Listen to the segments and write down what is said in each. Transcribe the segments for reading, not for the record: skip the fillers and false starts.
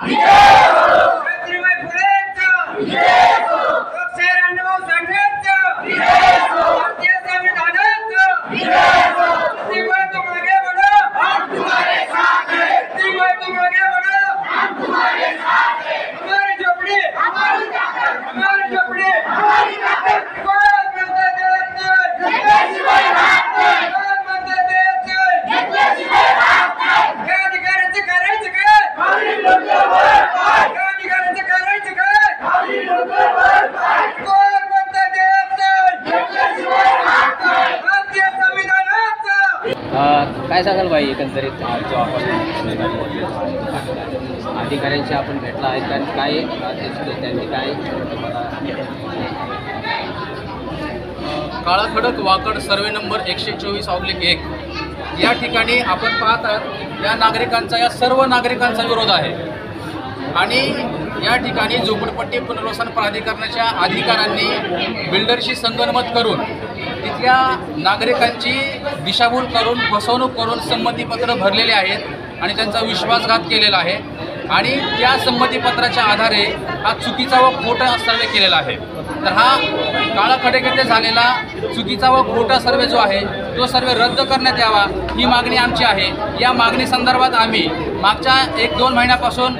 सावित्रीबाई फुलेंचा लोकशाही अण्णाभाऊ साठेंचा भारतीय संविधानाचा सावित्रीबाई तुम आगे बढ़ो, हम तुम्हारे साथ हैं। सावित्रीबाई तुम आगे बढ़ो, हम तुम्हारे साथ हैं। हमारी झोपड़ी हमारी ताकत, हमारी झोपड़ी हमारी ताकत। कोण म्हणते देत नाही, घेतल्याशिवाय राहत नाही। कोण म्हणते देत नाही, घेतल्याशिवाय राहत नाही। या अधिकाऱ्यांचं करायचं काय? खाली लोकांवर पाय। या अधिकाऱ्यांचं करायचं काय? खाली लोकांवर पाय। कोण म्हणते देत नाही, घेतल्याशिवाय राहत नाही। भारतीय संविधानाचा काय सांगाल बाई एकंदरीत जो आपण अधिकाऱ्यांशी आपण भेटला आहे त्यांनी काय त्यांनी काय काळा खडक वाकड सर्वे नंबर 124/1 या ठिकाणी आपण पाहत आहात या नागरिकांचा या सर्व नागरिकांचा विरोध आहे आणि या ठिकाणी झोपडपट्टी पुनर्वसन प्राधिकरणाच्या अधिकाऱ्यांनी बिल्डरशी संगनमत करून तिथल्या नागरिकांची दिशाभूल करून फसवणूक करून संमतीपत्र भरलेले आहेत आणि त्यांचा विश्वासघात केलेला आहे आणि त्या संमतीपत्राच्या आधारे हा चुकीचा व खोटा सर्वे केलेला आहे। तर हा काळा खडक येथे झालेला चुकीचा व खोटा सर्वे जो आहे तो सर्वे रद्द करण्यात यावा ही मागणी आमची आहे। या मागणी संदर्भात आम्ही मागच्या 1-2 महिन्यापासून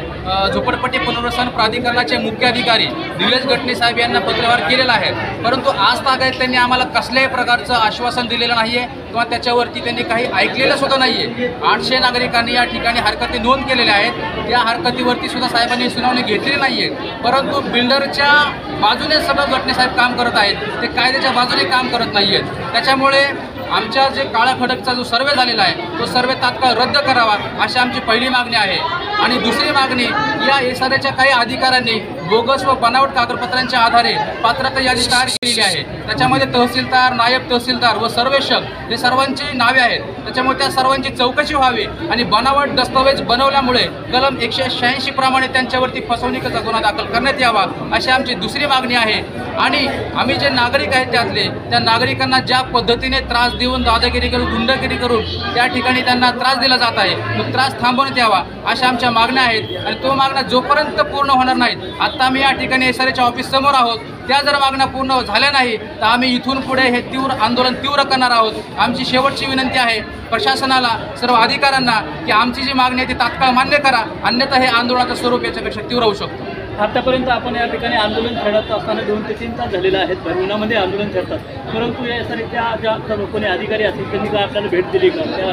झोपडपट्टी पुनर्वसन प्राधिकरणाचे मुख्य अधिकारी निलेश गटणे साहेब यांना पत्रव्यवहार केलेला आहे, परंतु आज तागायत त्यांनी आम्हाला कसल्याही प्रकारचं आश्वासन दिलेलं नाही आहे किंवा त्याच्यावरती त्यांनी काही ऐकलेलं सुद्धा नाही आहे। 800 नागरिकांनी या ठिकाणी हरकती नोंद केलेल्या आहेत, त्या हरकतीवरती सुद्धा साहेबांनी सुनावणी घेतलेली नाही आहे, परंतु बिल्डरच्या बाजूने सगळं गटणे साहेब काम करत आहेत, ते कायद्याच्या बाजूने काम करत नाही आहेत। त्याच्यामुळे आमच्या जे काळा खडकचा जो सर्वे झालेला आहे तो सर्वे तात्काळ रद्द करावा अशी आमची पहिली मागणी आहे। आणि दुसरी मागणी या एसआरएच्या काही अधिकाऱ्यांनी बोगस व बनावट कागदपत्रांच्या आधारे पात्रता यादी तयार केलेली आहे, त्याच्यामध्ये तहसीलदार, नायब तहसीलदार व सर्वेक्षक हे सर्वांची नावे आहेत, त्याच्यामुळे त्या सर्वांची चौकशी व्हावी आणि बनावट दस्तावेज बनवल्यामुळे कलम 186 प्रमाणे त्यांच्यावरती फसवणुकीचा गुन्हा दाखल करण्यात यावा अशी आमची दुसरी मागणी आहे। आणि आम्ही जे नागरिक आहेत त्यातले त्या नागरिकांना ज्या पद्धतीने त्रास देऊन दादागिरी करून गुंडगिरी करून त्या ठिकाणी त्यांना त्रास दिला जात आहे तो त्रास थांबवण्यात यावा अशा आमच्या मागण्या आहेत आणि तो मागण्या जोपर्यंत पूर्ण होणार नाहीत, आता आम्ही या ठिकाणी एसआरएच्या ऑफिस समोर आहोत, त्या जर मागण्या पूर्ण झाल्या नाही तर आम्ही इथून पुढे हे आंदोलन तीव्र करणार आहोत। आमची शेवटची विनंती आहे प्रशासनाला, सर्व अधिकाऱ्यांना की आमची जी मागणी आहे ती तात्काळ मान्य करा, अन्यथा हे आंदोलनाचं स्वरूप याच्यापेक्षा तीव्र होऊ शकतो। आतापर्यंत आपण या ठिकाणी आंदोलन छेडत असताना 2 ते 3 तास झालेले आहेत, भरविनामध्ये आंदोलन छेडतात, परंतु या एसआरएच्या ज्या कोणी अधिकारी असतील त्यांनी काय आपल्याला भेट दिली का?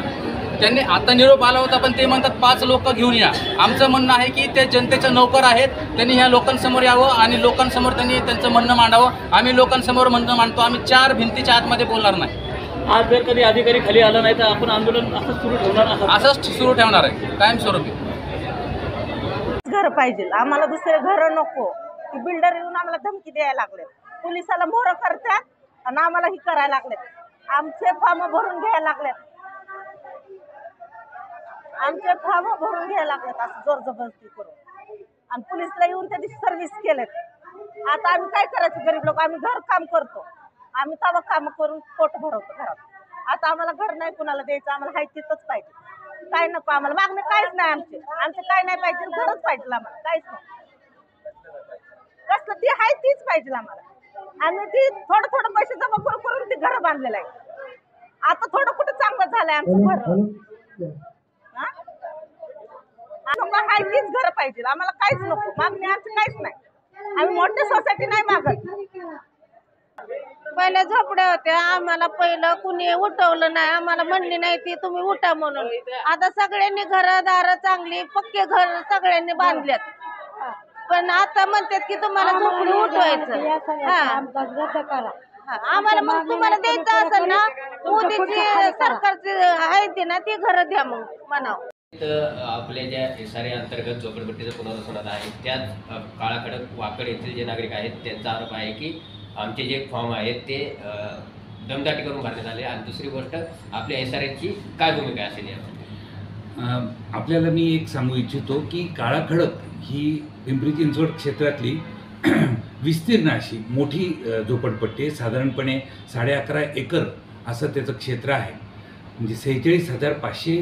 त्यांनी आता निरोप आला होता पण ते म्हणतात 5 लोक घेऊन या। आमचं म्हणणं आहे की ते जनतेचे नौकर आहेत, त्यांनी ह्या लोकांसमोर यावं आणि लोकांसमोर त्यांनी त्यांचं म्हणणं मांडावं। आम्ही लोकांसमोर म्हणणं मांडतो, आम्ही 4 भिंतीच्या आतमध्ये बोलणार नाही। आज जर कधी अधिकारी खाली आला नाही तर आपण आंदोलन असंच सुरू ठेवणार आहात? असंच सुरू ठेवणार आहे कायमस्वरूपी। घर पाहिजे आम्हाला, दुसरे घर नको। की बिल्डर येऊन आम्हाला धमकी द्यायला लागले, पोलिसाला मोहर करतात आणि आम्हाला ही करायला लागलेत, आमचे फॉर्म भरून घ्यायला लागलेत, आमचे फॉर्म भरून घ्यायला लागलेत असं जोर जबरदस्ती करून आणि पोलिसला येऊन त्याची सर्व्हिस केलेत। आता आम्ही काय करायचं गरीब लोक, आम्ही घर काम करतो, आम्ही तवा काम करून पोट भरवतो घरात। आता आम्हाला घर नाही कुणाला द्यायचं, आम्हाला हाय तिथंच पाहिजे, काय नको आम्हाला मागणी काहीच नाही, आमचे काय नाही पाहिजे, घरच पाहिजे आम्हाला, काहीच नाही कसलं ती हाय तीच पाहिजे आम्हाला। आम्ही ती थोडं पैसे जमा करून ती घर बांधलेलं आहे, आता थोडं कुठं चांगलं झालंय आमचं घर, आम्हाला हाय तीच घर पाहिजे, आम्हाला काहीच नको, मागणी आमची काहीच नाही, आम्ही मोठ्या सोसायटी नाही मागत। पहिल्या झोपड्या होत्या, आम्हाला पहिलं कुणी उठवलं नाही, आम्हाला म्हणली नाही ती तुम्ही उठा म्हणून। आता सगळ्यांनी घरदार चांगली पक्के घर सगळ्यांनी बांधलेत, पण आता म्हणतात की तुम्हाला झोपडी उठवायचं, आम्हाला मग तुम्हाला द्यायचं असेल ना मोदीची सरकारची आहे ती ना ती घर द्या मग म्हणावं। आपल्या ज्या एसआरए अंतर्गत झोपडपट्टीचं पुनर्वसन आहे त्यात काळा खडक वाकड येथील जे नागरिक आहेत त्यांचा आरोप आहे की आमचे जे फॉर्म आहेत ते दमदाटी करून भरण्यात आले आणि दुसरी गोष्ट आपल्या एसआरएची काय भूमिका असेल यामध्ये? आपल्याला मी एक सांगू इच्छितो की काळा खडक ही पिंपरी चिंचवड क्षेत्रातली विस्तीर्ण अशी मोठी झोपडपट्टी आहे, साधारणपणे 11.5 एकर असं त्याचं क्षेत्र आहे, म्हणजे 46,500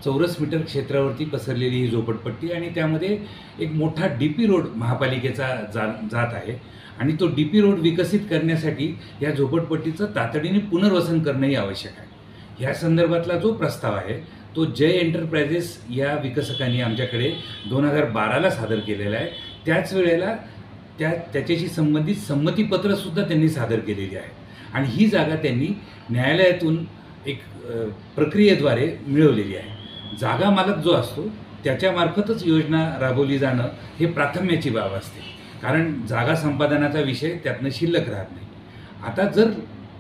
चौरस मीटर क्षेत्रावरती पसरलेली ही झोपडपट्टी आणि त्यामध्ये एक मोठा DP रोड महापालिकेचा जात आहे आणि तो DP रोड विकसित करण्यासाठी या झोपडपट्टीचं तातडीने पुनर्वसन करणंही आवश्यक आहे। या संदर्भातला जो प्रस्ताव आहे तो जय एंटरप्राइजेस या विकसकांनी आमच्याकडे 2012ला सादर केलेला आहे। त्याच वेळेला त्याच्याशी संबंधित संमतीपत्रसुद्धा त्यांनी सादर केलेली आहे आणि ही जागा त्यांनी न्यायालयातून एक प्रक्रियेद्वारे मिळवलेली आहे। जागा मालक जो असतो त्याच्यामार्फतच योजना राबवली जाणं हे प्राथम्याची बाब असते, कारण जागा संपादनाचा विषय त्यातनं शिल्लक राहत नाही। आता जर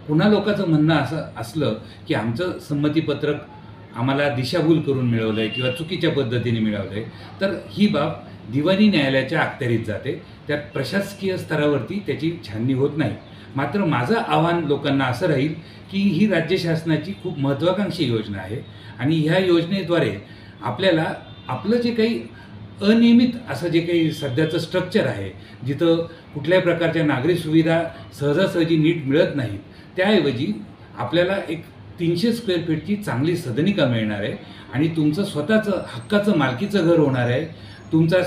पुन्हा लोकांचं म्हणणं असं असलं की आमचं संमतीपत्रक आम्हाला दिशाभूल करून मिळवलं आहे किंवा चुकीच्या पद्धतीने मिळवलं आहे, तर ही बाब दिवाणी न्यायालयाच्या अखत्यारीत जाते, त्यात प्रशासकीय स्तरावरती त्याची छाननी होत नाही। मात्र माझं आव्हान लोकांना असं राहील की ही राज्य शासनाची खूप महत्त्वाकांक्षी योजना आहे आणि ह्या योजनेद्वारे आपल्याला आपलं जे काही अनियमित असं जे काही सध्याचं स्ट्रक्चर आहे, जिथं कुठल्याही प्रकारच्या नागरी सुविधा सहजासहजी नीट मिळत नाहीत, त्याऐवजी आपल्याला एक 300 स्क्वेअर फीटची चांगली सदनिका मिळणार आहे आणि तुमचं स्वतःचं हक्काचं मालकीचं घर होणार आहे। तुमचा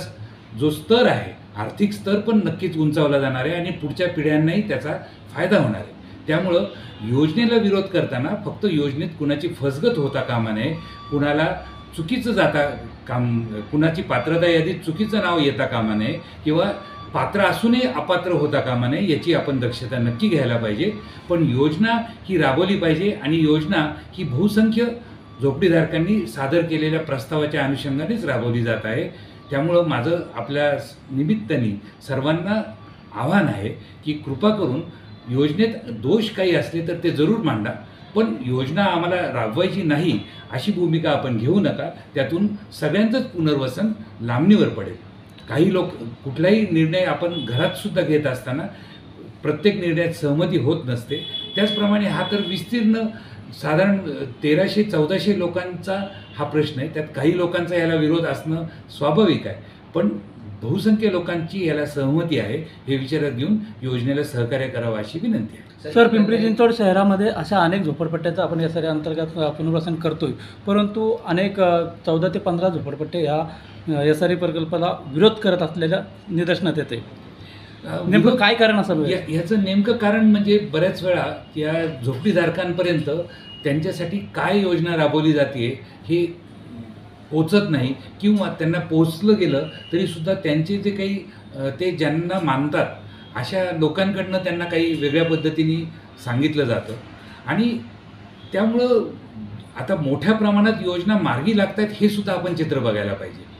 जो स्तर आहे आर्थिक स्तर पण नक्कीच उंचावला जाणार आहे आणि पुढच्या पिढ्यांनाही त्याचा फायदा होणार आहे। त्यामुळं योजनेला विरोध करताना फक्त योजनेत कुणाची फसगत होता कामा नये, कुणाला चुकीचं कुणाची पात्रता यादीत चुकीचं नाव येता कामा नये किंवा पात्र असूनही अपात्र होता कामा नये, याची आपण दक्षता नक्की घ्यायला पाहिजे। पण योजना ही राबवली पाहिजे आणि योजना ही बहुसंख्य झोपडीधारकांनी सादर केलेल्या प्रस्तावाच्या अनुषंगानेच राबवली जात आहे। त्यामुळं माझं आपल्या निमित्ताने सर्वांना आव्हान आहे की कृपा करून योजनेत दोष काही असले तर ते जरूर मांडा, पण योजना आम्हाला राबवायची नाही अशी भूमिका आपण घेऊ नका, त्यातून सगळ्यांचंच पुनर्वसन लांबणीवर पडेल। काही लोक कुठलाही निर्णय आपण घरातसुद्धा घेत असताना प्रत्येक निर्णयात सहमती होत नसते, त्याचप्रमाणे हा तर विस्तीर्ण साधारण 1300-1400 लोकांचा हा प्रश्न आहे, त्यात काही लोकांचा याला विरोध असणं स्वाभाविक आहे, पण बहुसंख्य लोकांची याला सहमती आहे, हे विचारात घेऊन योजनेला सहकार्य करावं अशी विनंती आहे। सर, पिंपरी चिंचवड शहरामध्ये अशा अनेक झोपडपट्ट्याचं आपण या अंतर्गत पुनर्वसन करतोय, परंतु अनेक 14 ते 15 झोपडपट्ट्या ह्या SRA प्रकल्पाला विरोध करत असलेल्या निदर्शनात येते। नेमकं काय कारण असावं? ह्याचं नेमकं कारण म्हणजे बऱ्याच वेळा या झोपडीधारकांपर्यंत त्यांच्यासाठी काय योजना राबवली जाते हे पोचत नाही किंवा त्यांना पोचलं गेलं तरीसुद्धा त्यांचे जे काही ते ज्यांना मानतात अशा लोकांकडनं त्यांना काही वेगळ्या पद्धतीने सांगितलं जातं आणि त्यामुळं आता मोठ्या प्रमाणात योजना मार्गी लागत आहेत हे सुद्धा आपण चित्र बघायला पाहिजे।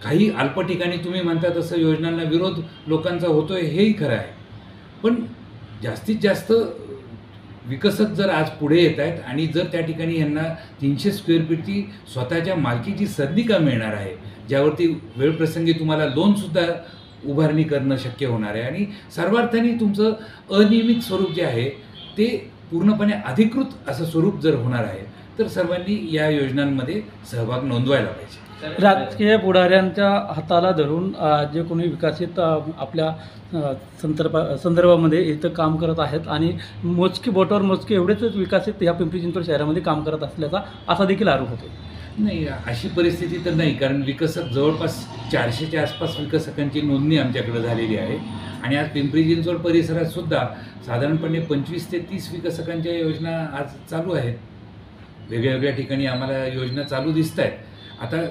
काही अल्प ठिकाणी तुम्ही म्हणता तसं योजनांना विरोध लोकांचा होतोय हेही खरं आहे, पण जास्तीत जास्त विकसक जर आज पुढे येत आहेत आणि जर त्या ठिकाणी यांना 300 स्क्वेअर फीटची स्वतःच्या मालकीची सदनिका मिळणार आहे, ज्यावरती वेळप्रसंगी तुम्हाला लोनसुद्धा उभारणी करणं शक्य होणार आहे आणि सर्वार्थाने तुमचं अनियमित स्वरूप जे आहे ते पूर्णपणे अधिकृत असं स्वरूप जर होणार आहे तर सर्वांनी या योजनांमध्ये सहभाग नोंदवायला पाहिजे। राजकीय पुढाऱ्यांच्या हाताला धरून जे कोणी विकसित आपल्या संदर्भामध्ये इथं काम करत आहेत आणि बोटावर मोजके एवढेच विकसित या पिंपरी चिंचवड शहरामध्ये काम करत असल्याचा असा देखील आरोप होतो। नाही, अशी परिस्थिती तर नाही, कारण विकसक जवळपास 400च्या आसपास विकसकांची नोंदणी आमच्याकडे झालेली आहे आणि आज पिंपरी चिंचवड परिसरात सुद्धा साधारणपणे 25 ते 30 विकसकांच्या योजना आज चालू आहेत। वेगळ्या वेगळ्या ठिकाणी आम्हाला योजना चालू दिसत आहेत। आता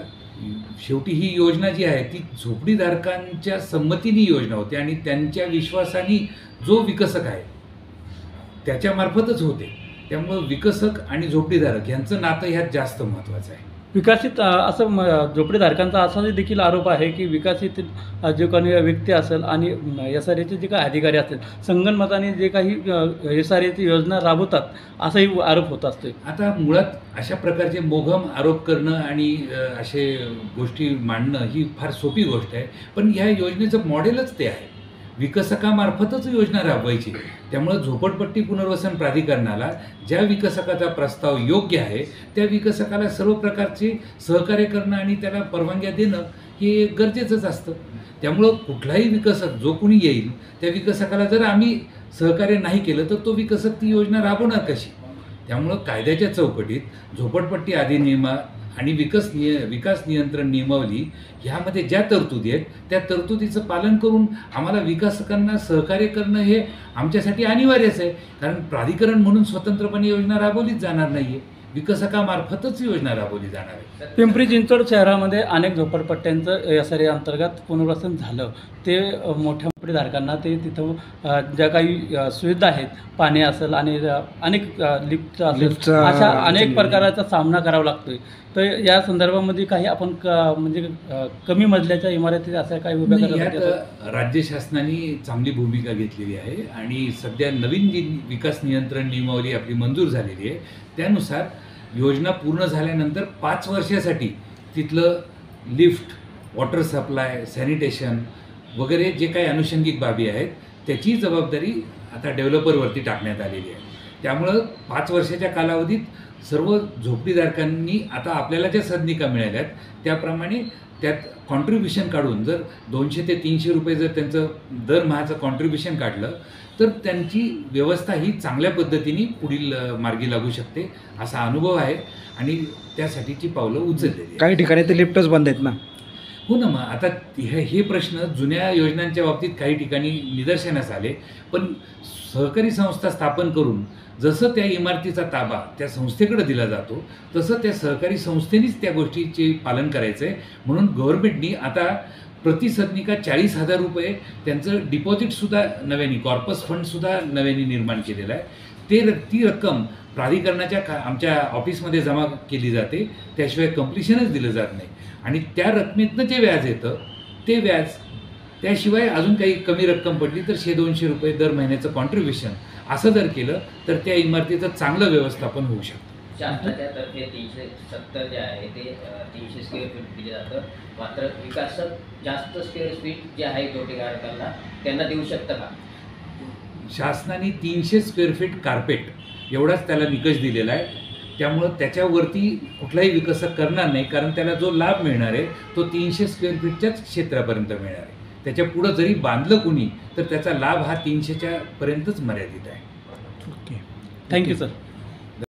शेवटी ही योजना जी आहे ती झोपडीधारकांच्या संमतीने योजना होते आणि त्यांच्या विश्वासाने जो विकसक आहे त्याच्यामार्फतच होते, त्यामुळं विकसक आणि झोपडीधारक यांचं नातं ह्यात जास्त महत्त्वाचं आहे। विकसित असं झोपडीधारकांचा असा देखील आरोप आहे की विकसित जे काही व्यक्ती असेल आणि SRAचे जे काही अधिकारी असतील संगनमताने जे काही SRAची योजना राबवतात असाही आरोप होत असतो। आता मुळात अशा प्रकारचे मोघम आरोप करणं आणि असे गोष्टी मांडणं ही फार सोपी गोष्ट आहे, पण ह्या योजनेचं मॉडेलच ते आहे, विकसकामार्फतच योजना राबवायची। त्यामुळे झोपडपट्टी पुनर्वसन प्राधिकरणाला ज्या विकसकाचा प्रस्ताव योग्य आहे त्या विकसकाला सर्व प्रकारचे सहकार्य करणं आणि त्याला परवानग्या देणं हे गरजेचंच असतं। त्यामुळं कुठलाही विकसक जो कोणी येईल त्या विकसकाला जर आम्ही सहकार्य नाही केलं तर तो विकसक ती योजना राबवणार कशी? त्यामुळं कायद्याच्या चौकटीत झोपडपट्टी अधिनियम आणि विकास नियंत्रण नियमावली ह्यामध्ये ज्या तरतुदी आहेत त्या तरतुदीचं पालन करून आम्हाला विकासकांना सहकार्य करणं हे आमच्यासाठी अनिवार्यच आहे. कारण प्राधिकरण म्हणून स्वतंत्रपणे योजना राबवलीच जाणार नाही आहे, विकसकामार्फतच योजना राबवली जाणार आहे. पिंपरी चिंचवड शहरामध्ये अनेक झोपडपट्ट्यांचं एसआरए अंतर्गत पुनर्वसन झालं. ते मोठ्या झोपडीधारकांना ते तिथं ज्या काही सुविधा आहेत, पाणी असेल आणि अनेक लिफ्ट असेल, अशा अनेक प्रकाराचा सामना करावा लागतोय. तर या संदर्भामध्ये काही आपण म्हणजे कमी मजल्याच्या इमारती अशा काही उभ्या करण्यासाठी यात राज्य शासनाने चांगली भूमिका घेतलेली आहे आणि सध्या नवीन जी विकास नियंत्रण नियमावली आपली मंजूर झालेली आहे त्यानुसार योजना पूर्ण झाल्यानंतर 5 वर्षासाठी तिथलं लिफ्ट, वॉटर सप्लाय, सॅनिटेशन वगैरे जे काही अनुषंगिक बाबी आहेत त्याची जबाबदारी आता डेव्हलपरवरती टाकण्यात आलेली आहे. त्यामुळं 5 वर्षाच्या कालावधीत सर्व झोपडीधारकांनी आता आपल्याला ज्या सदनिका मिळाल्या आहेत त्याप्रमाणे त्यात कॉन्ट्रीब्युशन काढून जर 200 ते 300 रुपये जर त्यांचं दरमहाचं कॉन्ट्रीब्युशन काढलं तर त्यांची व्यवस्था ही चांगल्या पद्धतीने पुढील मार्गी लागू शकते असा अनुभव आहे आणि त्यासाठीची पावलं उचललेली आहेत. काही ठिकाणी ते लिफ्टच बंद आहेत ना. हो ना, मग आता हे प्रश्न जुन्या योजनांच्या बाबतीत काही ठिकाणी निदर्शनास आले, पण सहकारी संस्था स्थापन करून जसं त्या इमारतीचा ताबा त्या संस्थेकडे दिला जातो तसं त्या सहकारी संस्थेनेच त्या गोष्टीचे पालन करायचं आहे. म्हणून गव्हर्नमेंटनी आता प्रति सदनिका 40,000 रुपये त्यांचं डिपॉझिटसुद्धा नव्याने, कॉर्पस फंडसुद्धा नव्याने निर्माण केलेलं आहे. ती रक्कम प्राधिकरणाच्या आमच्या ऑफिसमध्ये जमा केली जाते, त्याशिवाय कंप्लिशनच दिलं जात नाही. आणि त्या रकमेतनं जे व्याज येतं ते व्याज, त्याशिवाय अजून काही कमी रक्कम पडली तर 100-200 रुपये दर महिन्याचं कॉन्ट्रीब्युशन असं जर केलं तर त्या इमारतीचं चांगलं व्यवस्थापन होऊ शकतं. शासनाच्या तर्फे 370 जे आहे ते 300 स्क्वेअर फीट दिले जातं, मात्र विकासक जास्त स्क्वेअर फीट जे आहे झोपडीधारकांना त्यांना देऊ शकतं का? शासनाने 300 स्क्वेअर फीट कार्पेट एवढाच त्याला निकष दिलेला आहे. त्यामुळं त्याच्यावरती कुठलाही विकसक करणार नाही, कारण त्याला जो लाभ मिळणार आहे तो 300 स्क्वेअर फीटच्याच क्षेत्रापर्यंत मिळणार आहे. त्याच्या पुढं जरी बांधलं कुणी तर त्याचा लाभ हा 300च्या पर्यंतच मर्यादित आहे. Okay, thank you sir.